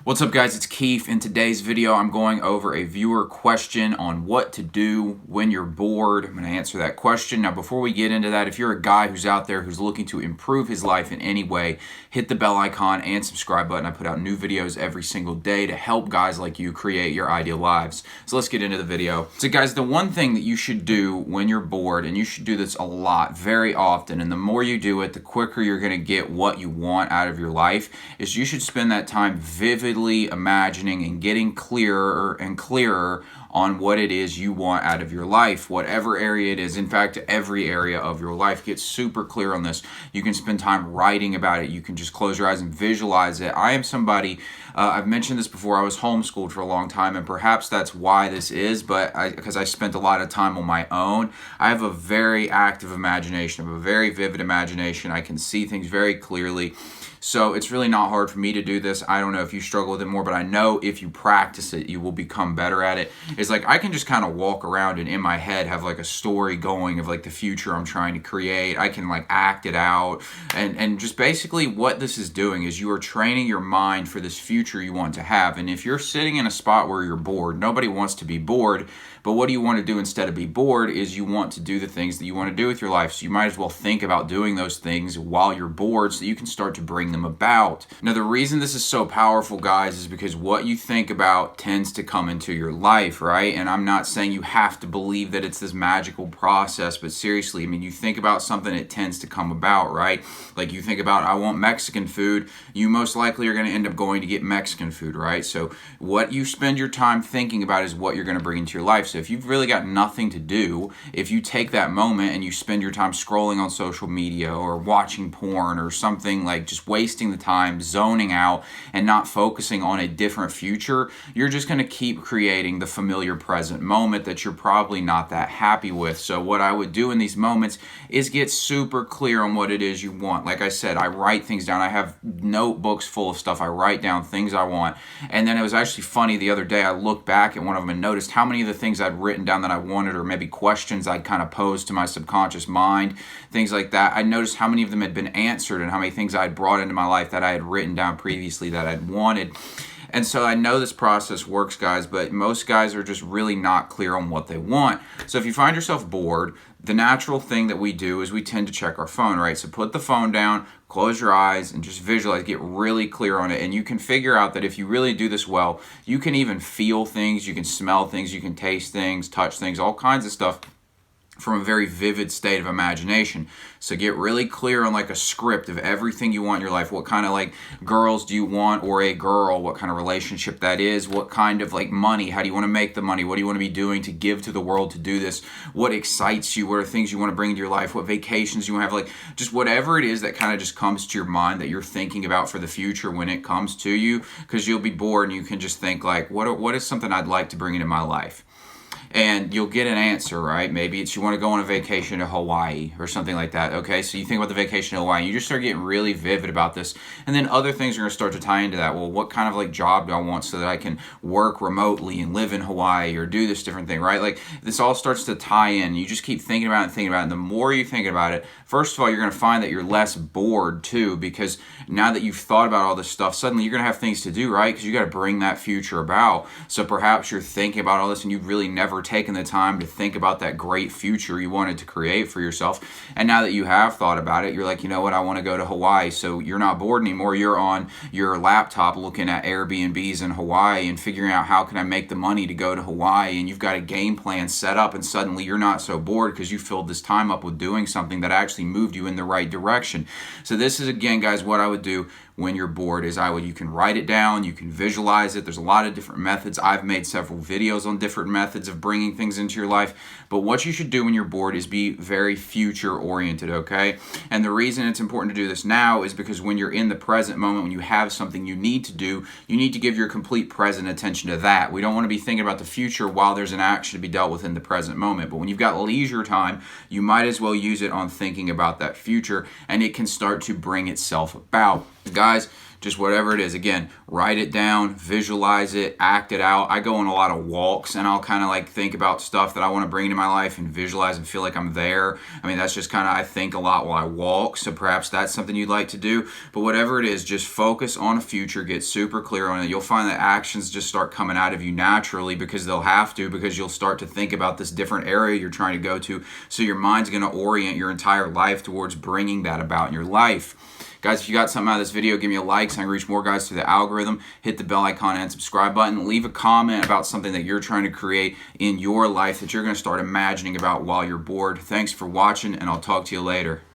What's up guys, it's Keefe. In today's video, I'm going over a viewer question on what to do when you're bored. I'm going to answer that question. Now before we get into that, if you're a guy who's out there who's looking to improve his life in any way, hit the bell icon and subscribe button. I put out new videos every single day to help guys like you create your ideal lives. So let's get into the video. So guys, the one thing that you should do when you're bored, and you should do this a lot, very often, and the more you do it, the quicker you're going to get what you want out of your life, is you should spend that time vividly imagining and getting clearer and clearer on what it is you want out of your life, whatever area it is. In fact, every area of your life. Get super clear on this. You can spend time writing about it. You can just close your eyes and visualize it. I am somebody, I've mentioned this before, I was homeschooled for a long time, and perhaps that's why this is, but because I spent a lot of time on my own, I have a very active imagination, I have a very vivid imagination. I can see things very clearly. So it's really not hard for me to do this. I don't know if you struggle with it more, but I know if you practice it, you will become better at it. It's like I can just kind of walk around and in my head have like a story going of like the future I'm trying to create. I can like act it out. And just basically what this is doing is you are training your mind for this future you want to have. And if you're sitting in a spot where you're bored, nobody wants to be bored. But what do you want to do instead of be bored is you want to do the things that you want to do with your life. So you might as well think about doing those things while you're bored so that you can start to bring them about. Now, the reason this is so powerful, guys, is because what you think about tends to come into your life, right? And I'm not saying you have to believe that it's this magical process, but seriously, I mean, you think about something, it tends to come about, right? Like you think about, I want Mexican food, you most likely are going to end up going to get Mexican food, right? So what you spend your time thinking about is what you're going to bring into your life. So if you've really got nothing to do, if you take that moment and you spend your time scrolling on social media or watching porn or something, like just wasting the time, zoning out and not focusing on a different future, you're just going to keep creating the familiar present moment that you're probably not that happy with. So what I would do in these moments is get super clear on what it is you want. Like I said, I write things down. I have notebooks full of stuff. I write down things I want. And then it was actually funny, the other day I looked back at one of them and noticed how many of the things I'd written down that I wanted, or maybe questions I'd kind of posed to my subconscious mind, things like that. I noticed how many of them had been answered and how many things I had brought into my life that I had written down previously that I'd wanted. And so I know this process works, guys, but most guys are just really not clear on what they want. So if you find yourself bored, the natural thing that we do is we tend to check our phone, right? So put the phone down, close your eyes, and just visualize, get really clear on it. And you can figure out that if you really do this well, you can even feel things, you can smell things, you can taste things, touch things, all kinds of stuff from a very vivid state of imagination. So get really clear on like a script of everything you want in your life. What kind of like girls do you want, or a girl? What kind of relationship that is? What kind of like money? How do you want to make the money? What do you want to be doing to give to the world to do this? What excites you? What are things you want to bring into your life? What vacations you want to have? Like just whatever it is that kind of just comes to your mind that you're thinking about for the future when it comes to you, because you'll be bored and you can just think like, what is something I'd like to bring into my life? And you'll get an answer, right? Maybe it's you want to go on a vacation to Hawaii or something like that, okay? So you think about the vacation to Hawaii, you just start getting really vivid about this, and then other things are going to start to tie into that. Well, what kind of like job do I want so that I can work remotely and live in Hawaii or do this different thing, right? Like this all starts to tie in. You just keep thinking about it and thinking about it, and the more you think about it, first of all, you're going to find that you're less bored too, because now that you've thought about all this stuff, suddenly you're going to have things to do, right? Because you got to bring that future about. So perhaps you're thinking about all this and you've really never taken the time to think about that great future you wanted to create for yourself. And now that you have thought about it, you're like, you know what, I want to go to Hawaii. So you're not bored anymore. You're on your laptop looking at Airbnbs in Hawaii and figuring out how can I make the money to go to Hawaii. And you've got a game plan set up, and suddenly you're not so bored because you filled this time up with doing something that actually moved you in the right direction. So this is, again, guys, what I would do when you're bored is you can write it down, you can visualize it. There's a lot of different methods. I've made several videos on different methods of bringing things into your life. But what you should do when you're bored is be very future oriented, okay? And the reason it's important to do this now is because when you're in the present moment, when you have something you need to do, you need to give your complete present attention to that. We don't want to be thinking about the future while there's an action to be dealt with in the present moment. But when you've got leisure time, you might as well use it on thinking about that future, and it can start to bring itself about. Guys, just whatever it is. Again, write it down, visualize it, act it out. I go on a lot of walks and I'll kind of like think about stuff that I want to bring into my life and visualize and feel like I'm there. I mean, that's just kind of, I think a lot while I walk. So perhaps that's something you'd like to do. But whatever it is, just focus on a future, get super clear on it. You'll find that actions just start coming out of you naturally, because they'll have to, because you'll start to think about this different area you're trying to go to. So your mind's going to orient your entire life towards bringing that about in your life. Guys, if you got something out of this video, give me a like so I can reach more guys through the algorithm. Hit the bell icon and subscribe button. Leave a comment about something that you're trying to create in your life that you're going to start imagining about while you're bored. Thanks for watching, and I'll talk to you later.